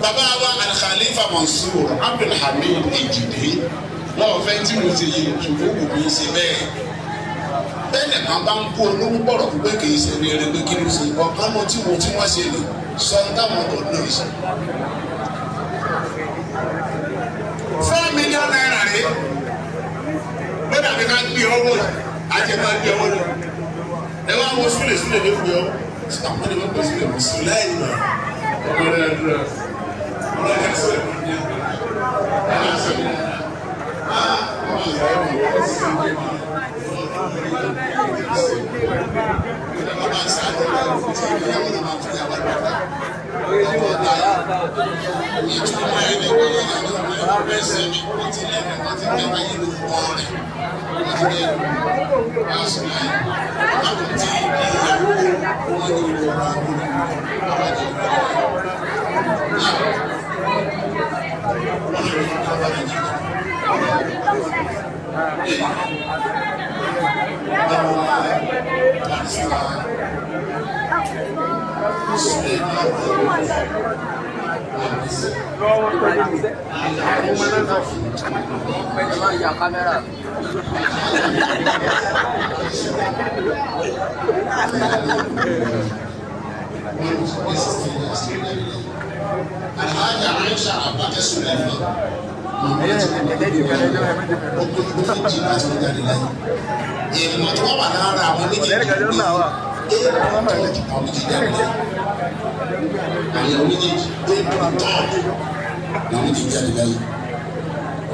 bàbá wa Al-Khalifa Monsuru Ejide wọ́n fẹ́ tí mo ti yí ṣùgbọ́n wò mí ṣe bẹ́ẹ̀. Bẹ́ẹ̀ni kan bá ń kó olóhùn bọ̀rọ̀ pé kì í ṣe rere pé kí ló ṣe ọ̀kan mọ́ tí wọ́n ṣe lò sọ táwọn tó lò ṣe. 4 million naira rèé ó dàbí ká gbé ọwọ́ àjẹmọ́ gbé ọwọ́ lọ. Ẹ wá wo súlẹ̀ súlẹ̀ ló gbé ọ. Àwọn ènìyàn wọ́n pè sílẹ̀ mọ̀ sí láì nà. Ọmọ rẹ̀ dúró. Ọmọ rẹ̀ sọ̀rọ̀ ní ẹ̀. Ọmọ rẹ̀ sọ̀rọ̀ ní ẹ̀.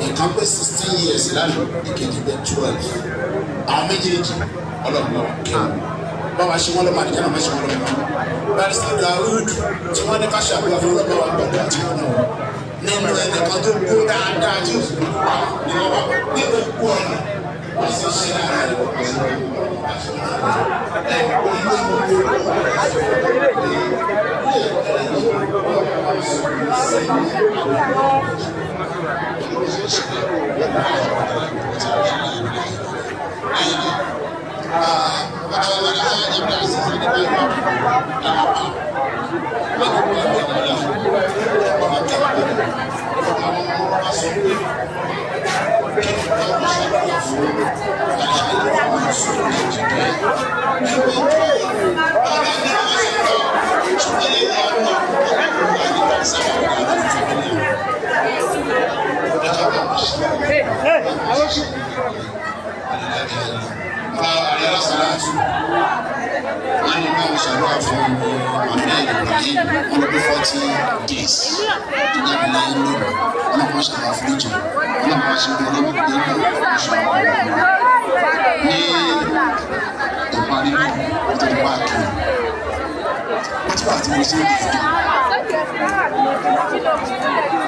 Ìkan pé 16 years lánàá ìkejì pé 12 àwọn méjèèjì ọlọ́pàá kẹwọn báwa ṣe wọ́n lọ́mọ àdìjẹ́ náà má ṣe wọ́n lọ́mọ barista Dawood tí wọ́n ní ká ṣàbíwá fún ọlọ́pàá wa gbọ́dọ̀ àti wọn náà nínú ẹnìkan tó kó dáadáa tí ó sì kú pa ní ọba ní gbogbo ọ̀nà wọ́n sì ṣe láàárín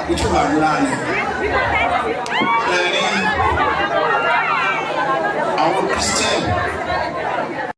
Which one are you